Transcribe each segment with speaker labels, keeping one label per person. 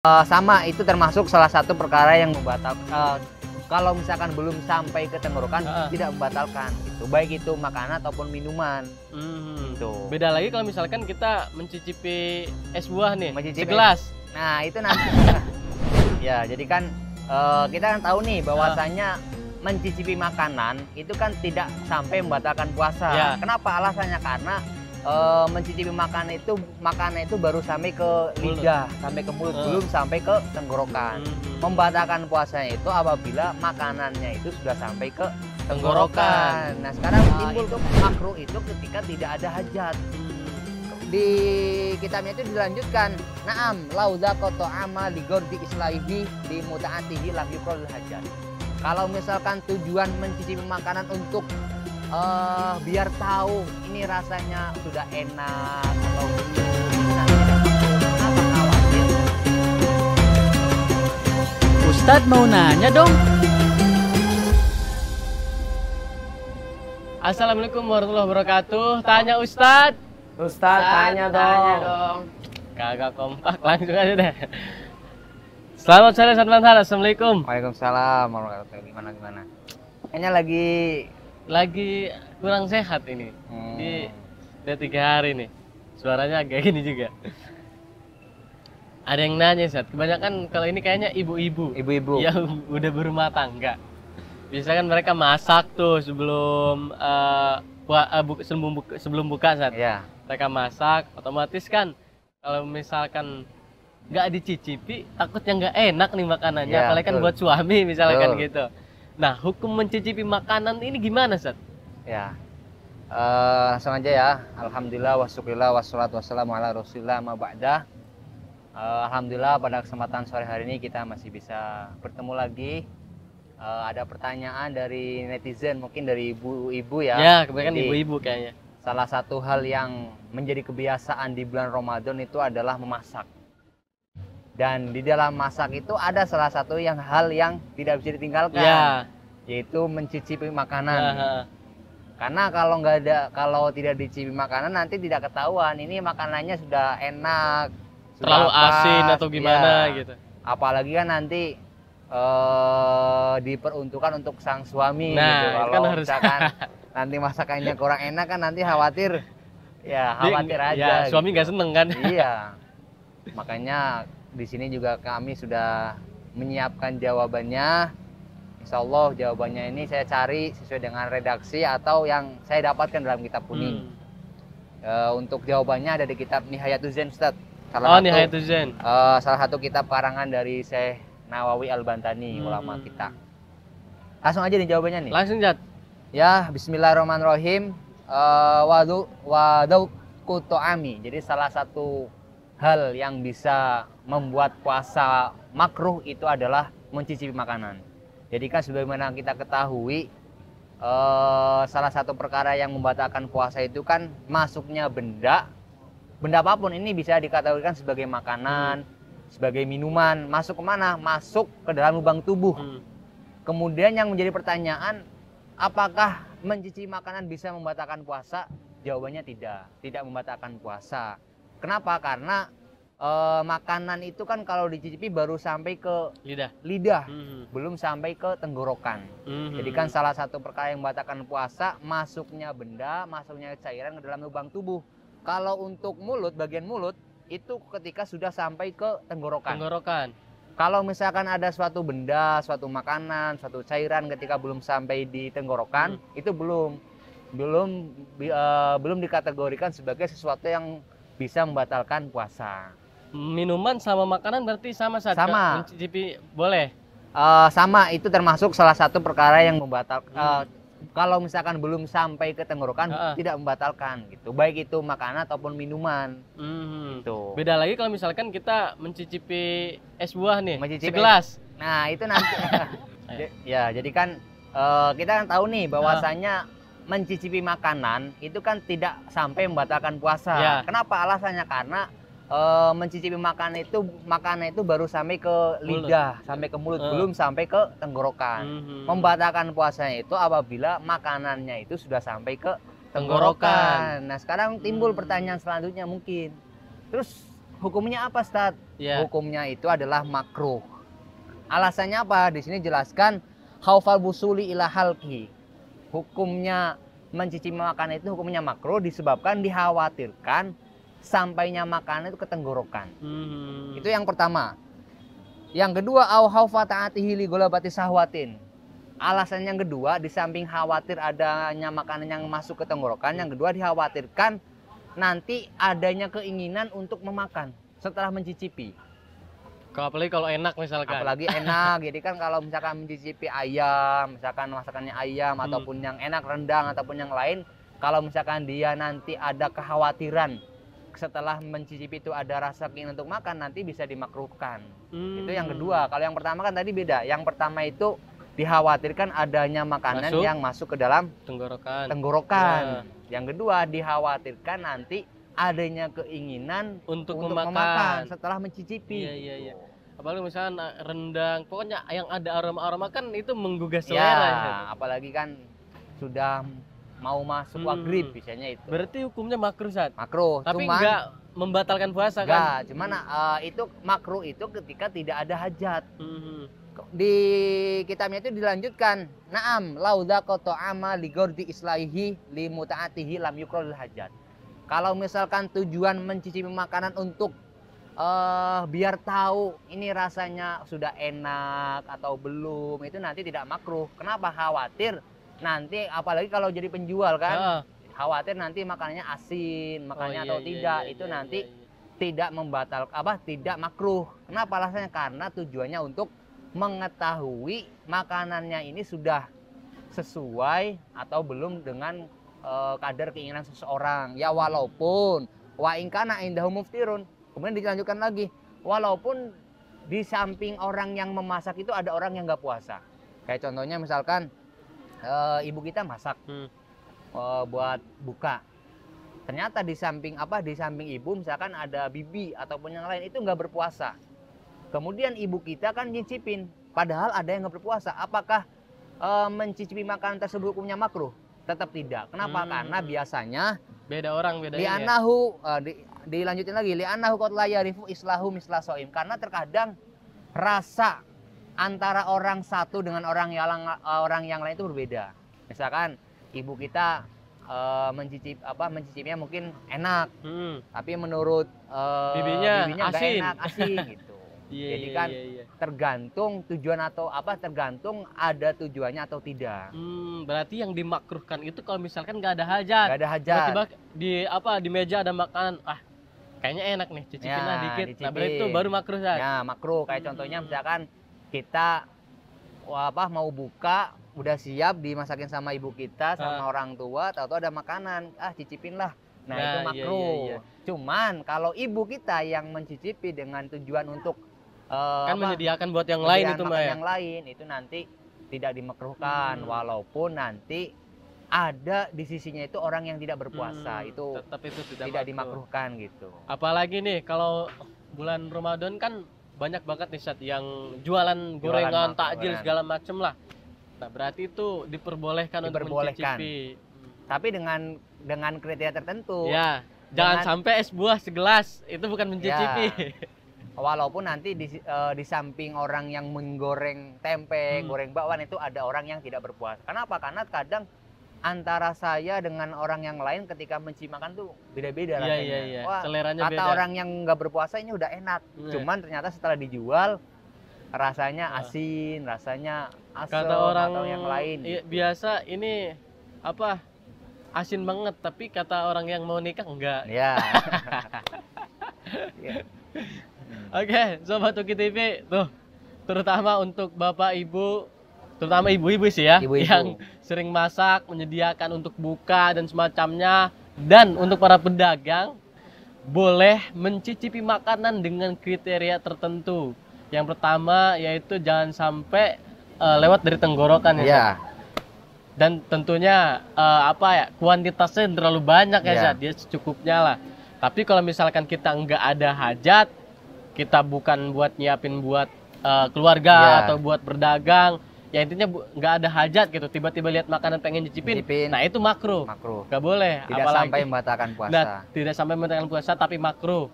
Speaker 1: Sama, itu termasuk salah satu perkara yang membatalkan. Kalau misalkan belum sampai ke tenggorokan, tidak membatalkan gitu. Baik itu makanan ataupun minuman. Gitu.
Speaker 2: Beda lagi kalau misalkan kita mencicipi es buah nih,
Speaker 1: Mencicipi
Speaker 2: segelas.
Speaker 1: Nah, itu nanti. Ya, jadi kan kita kan tahu nih bahwasanya mencicipi makanan itu kan tidak sampai membatalkan puasa.
Speaker 2: Ya.
Speaker 1: Kenapa? Alasannya karena mencicipi makanan itu baru sampai ke lidah, sampai ke mulut, belum sampai ke tenggorokan. Membatalkan puasanya itu apabila makanannya itu sudah sampai ke tenggorokan. Nah, sekarang timbul tuh makruh itu ketika tidak ada hajat. Di kitabnya itu dilanjutkan, na'am lauza qata ama li ghardi islahi di mutaatihi lam yuqal hajat. Kalau misalkan tujuan mencicipi makanan untuk biar tahu ini rasanya sudah enak atau belum, nah, apa khawatir?
Speaker 3: Ustadz mau nanya dong.
Speaker 2: Assalamualaikum warahmatullahi wabarakatuh. Tanya Ustadz.
Speaker 4: Ustadz tanya dong.
Speaker 2: Kagak kompak, langsung aja deh. Selamat sore, assalamualaikum.
Speaker 1: Waalaikumsalam warahmatullahi wabarakatuh. Gimana? Kayaknya
Speaker 2: Lagi kurang sehat ini. Udah 3 hari nih. Suaranya agak gini juga. Ada yang nanya, Ustadz. Kebanyakan kalau ini kayaknya ibu-ibu.
Speaker 1: Ibu-ibu
Speaker 2: Yang udah berumah tangga. Biasanya kan mereka masak tuh sebelum sebelum buka, Ustadz.
Speaker 1: ya.
Speaker 2: Mereka masak, otomatis kan kalau misalkan nggak dicicipi, takutnya nggak enak nih makanannya.
Speaker 1: Ya,
Speaker 2: apalagi kan
Speaker 1: betul.
Speaker 2: buat suami misalkan
Speaker 1: Betul.
Speaker 2: gitu. Nah, hukum mencicipi makanan ini gimana, Ustadz?
Speaker 1: Ya, langsung aja ya. Alhamdulillah wasyukurillah wassalatu wassalamu ala rasulillah ma ba'da. Alhamdulillah pada kesempatan sore hari ini kita masih bisa bertemu lagi. Ada pertanyaan dari netizen, mungkin dari ibu-ibu ya.
Speaker 2: Ya, kebanyakan
Speaker 1: Jadi,
Speaker 2: ibu-ibu kayaknya.
Speaker 1: salah satu hal yang menjadi kebiasaan di bulan Ramadan itu adalah memasak. Dan di dalam masak itu ada salah satu hal yang tidak bisa ditinggalkan,
Speaker 2: Ya.
Speaker 1: yaitu mencicipi makanan.
Speaker 2: Nah,
Speaker 1: Karena kalau tidak dicicipi makanan nanti tidak ketahuan ini makanannya sudah enak,
Speaker 2: terlalu
Speaker 1: sudah pas,
Speaker 2: asin atau gimana
Speaker 1: ya.
Speaker 2: gitu.
Speaker 1: Apalagi kan nanti diperuntukkan untuk sang suami
Speaker 2: Nah,
Speaker 1: gitu.
Speaker 2: itu
Speaker 1: Kalau
Speaker 2: kan harus
Speaker 1: misalkan nanti masakannya kurang enak kan nanti khawatir aja.
Speaker 2: Ya, suami nggak seneng kan?
Speaker 1: Iya. Makanya di sini juga kami sudah menyiapkan jawabannya. Insya Allah jawabannya ini saya cari sesuai dengan redaksi atau yang saya dapatkan dalam kitab kuning. Untuk jawabannya ada di kitab Nihayatul Zen, Ustaz.
Speaker 2: Nihayatul Zen.
Speaker 1: Salah satu kitab karangan dari Syekh Nawawi Al-Bantani, ulama kita. Langsung aja nih jawabannya nih.
Speaker 2: Langsung, Jat.
Speaker 1: Ya, bismillahirrahmanirrahim. Wadau kutoami. Jadi salah satu hal yang bisa membuat puasa makruh itu adalah mencicipi makanan. Jadi kan sebagaimana kita ketahui, salah satu perkara yang membatalkan puasa itu kan masuknya benda apapun. Ini bisa dikategorikan sebagai makanan, sebagai minuman. Masuk kemana? Masuk ke dalam lubang tubuh. Kemudian yang menjadi pertanyaan, apakah mencicipi makanan bisa membatalkan puasa? Jawabannya tidak membatalkan puasa. Kenapa? Karena makanan itu kan kalau dicicipi baru sampai ke lidah, belum sampai ke tenggorokan. Jadi kan salah satu perkara yang membatalkan puasa masuknya benda, masuknya cairan ke dalam lubang tubuh. Kalau untuk mulut, bagian mulut itu ketika sudah sampai ke tenggorokan. Kalau misalkan ada suatu benda, suatu makanan, suatu cairan ketika belum sampai di tenggorokan, itu belum dikategorikan sebagai sesuatu yang bisa membatalkan puasa.
Speaker 2: Minuman sama makanan berarti sama saja.
Speaker 1: Sama.
Speaker 2: Mencicipi boleh.
Speaker 1: Sama, itu termasuk salah satu perkara yang membatalkan. Kalau misalkan belum sampai ke tenggorokan, tidak membatalkan gitu. Baik itu makanan ataupun minuman. Gitu.
Speaker 2: Beda lagi kalau misalkan kita mencicipi es buah nih,
Speaker 1: Mencicipi
Speaker 2: segelas.
Speaker 1: Nah, itu nanti. Ya, jadi kan kita kan tahu nih bahwasanya mencicipi makanan itu kan tidak sampai membatalkan puasa.
Speaker 2: Ya.
Speaker 1: Kenapa? Alasannya karena mencicipi makanan itu baru sampai ke lidah, sampai ke mulut, belum sampai ke tenggorokan. Membatalkan puasanya itu apabila makanannya itu sudah sampai ke tenggorokan. Nah, sekarang timbul pertanyaan selanjutnya mungkin. Terus hukumnya apa, Ustaz?
Speaker 2: Ya.
Speaker 1: hukumnya itu adalah makruh. Alasannya apa? Di sini jelaskan khaufal busuli ila halqi. Hukumnya mencicipi makanan itu hukumnya makruh disebabkan dikhawatirkan sampainya makanan itu ke tenggorokan. Itu yang pertama. Yang kedua, au khaufa ta'atihi li golabati sahwatin. Alasan yang kedua, di samping khawatir adanya makanan yang masuk ke tenggorokan, yang kedua dikhawatirkan nanti adanya keinginan untuk memakan setelah mencicipi.
Speaker 2: Apalagi kalau enak misalkan.
Speaker 1: Apalagi enak, jadi kan kalau misalkan mencicipi ayam, misalkan masakannya ayam ataupun yang enak rendang ataupun yang lain, kalau misalkan dia nanti ada kekhawatiran setelah mencicipi itu ada rasa keinginan untuk makan, nanti bisa dimakruhkan. Itu yang kedua. Kalau yang pertama kan tadi beda. Yang pertama itu dikhawatirkan adanya makanan yang masuk ke dalam tenggorokan. Yang kedua dikhawatirkan nanti adanya keinginan untuk memakan setelah mencicipi.
Speaker 2: Iya. Apalagi misalnya rendang, pokoknya yang ada aroma-aroma kan itu menggugah selera.
Speaker 1: Ya, apalagi kan sudah mau masuk maghrib biasanya itu.
Speaker 2: Berarti hukumnya makruh, Sat?
Speaker 1: Makruh,
Speaker 2: tapi
Speaker 1: cuman
Speaker 2: enggak membatalkan puasa kan?
Speaker 1: Enggak, cuman itu makruh itu ketika tidak ada hajat. Di kitabnya itu dilanjutkan, na'am lauda qata'ama li ghardi islahihi li muta'atihi lam yukrahul hajat. Kalau misalkan tujuan mencicipi makanan untuk biar tahu ini rasanya sudah enak atau belum, itu nanti tidak makruh. Kenapa? Khawatir nanti, apalagi kalau jadi penjual kan, khawatir nanti makanannya asin, makannya atau tidak, itu nanti tidak membatal tidak makruh. Kenapa? Alasannya karena tujuannya untuk mengetahui makanannya ini sudah sesuai atau belum dengan kadar keinginan seseorang. Ya walaupun wa in kana indahu muftirun. Kemudian dilanjutkan lagi, walaupun di samping orang yang memasak itu ada orang yang nggak puasa. Kayak contohnya misalkan ibu kita masak buat buka. Ternyata di samping ibu misalkan ada bibi ataupun yang lain itu nggak berpuasa. Kemudian ibu kita kan nyicipin, padahal ada yang nggak berpuasa. Apakah mencicipi makanan tersebut hukumnya makruh? Tetap tidak. Kenapa? Karena biasanya
Speaker 2: beda orang bedanya.
Speaker 1: Dilanjutin lagi, li'annahu qad la yarifu islahu misla shaim. Karena terkadang rasa antara orang satu dengan orang yang lain itu berbeda. Misalkan ibu kita mencicipnya mungkin enak, tapi menurut bibinya nggak enak, asin gitu. Jadi kan tergantung tujuan tergantung ada tujuannya atau tidak.
Speaker 2: Berarti yang dimakruhkan itu kalau misalkan nggak ada hajat.
Speaker 1: Nggak ada hajat.
Speaker 2: Tiba di meja ada makanan, kayaknya enak nih, cicipin lah dikit. Nah, berarti itu baru makruh, Sat.
Speaker 1: Ya, makruh. Kayak contohnya misalkan kita mau buka, udah siap dimasakin sama ibu kita, sama orang tua, tahu-tahu ada makanan, cicipin lah. Nah, itu makruh.
Speaker 2: Iya.
Speaker 1: Cuman kalau ibu kita yang mencicipi dengan tujuan untuk
Speaker 2: menyediakan buat yang lain itu,
Speaker 1: yang lain itu nanti tidak dimakruhkan, walaupun nanti ada di sisinya itu orang yang tidak berpuasa, itu
Speaker 2: tetap itu
Speaker 1: tidak dimakruhkan gitu.
Speaker 2: Apalagi nih kalau bulan Ramadan kan banyak banget nih, Sat, yang jualan gorengan, takjil segala macem lah. Nah, berarti itu diperbolehkan untuk mencicipi.
Speaker 1: Tapi dengan kriteria tertentu.
Speaker 2: Ya, jangan sampai es buah segelas, itu bukan mencicipi.
Speaker 1: Ya. Walaupun nanti di samping orang yang menggoreng tempe, goreng bakwan itu ada orang yang tidak berpuasa. Kenapa? Karena kadang antara saya dengan orang yang lain ketika mencicipi makan tuh beda-beda rasanya.
Speaker 2: Iya.
Speaker 1: Wah,
Speaker 2: seleranya
Speaker 1: kata
Speaker 2: beda.
Speaker 1: orang yang nggak berpuasa ini udah enak. Cuman ternyata setelah dijual rasanya asin, rasanya asam atau yang lain.
Speaker 2: Biasa ini asin banget, tapi kata orang yang mau nikah enggak.
Speaker 1: Ya.
Speaker 2: Oke, Sobat Uki TV tuh, terutama untuk bapak ibu, terutama ibu-ibu sih ya, yang sering masak, menyediakan untuk buka dan semacamnya, dan untuk para pedagang boleh mencicipi makanan dengan kriteria tertentu. Yang pertama yaitu jangan sampai lewat dari tenggorokan ya. Dan tentunya kuantitasnya terlalu banyak ya, dia secukupnya lah. Tapi kalau misalkan kita nggak ada hajat, kita bukan buat nyiapin buat keluarga atau buat berdagang, ya intinya nggak ada hajat gitu, tiba-tiba lihat makanan pengen nyicipin, nah itu makruh. Nggak boleh.
Speaker 1: Tidak
Speaker 2: apalagi
Speaker 1: sampai membatalkan puasa.
Speaker 2: Nah, tidak sampai membatalkan puasa, tapi makruh.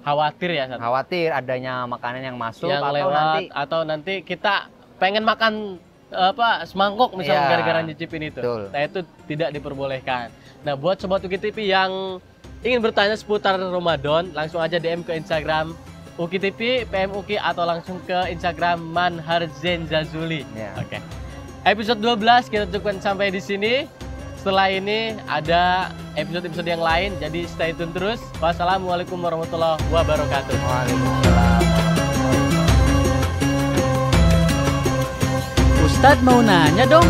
Speaker 2: khawatir ya, Sat?
Speaker 1: Khawatir adanya makanan yang masuk
Speaker 2: Yang
Speaker 1: atau
Speaker 2: lewat
Speaker 1: nanti
Speaker 2: atau nanti kita pengen makan semangkuk misalnya
Speaker 1: Iya.
Speaker 2: gara-gara nyicipin itu.
Speaker 1: Betul.
Speaker 2: Nah, itu tidak diperbolehkan. Nah, buat sobat Uki TV yang ingin bertanya seputar Ramadan, langsung aja DM ke Instagram Uki TV, PM Uki, atau langsung ke Instagram Manharzen Zazuli.
Speaker 1: Ya.
Speaker 2: Oke. Episode 12 kita cukupkan sampai di sini. Setelah ini ada episode-episode yang lain, jadi stay tune terus. Wassalamualaikum warahmatullahi wabarakatuh.
Speaker 1: Waalaikumsalam.
Speaker 3: Ustadz mau nanya dong.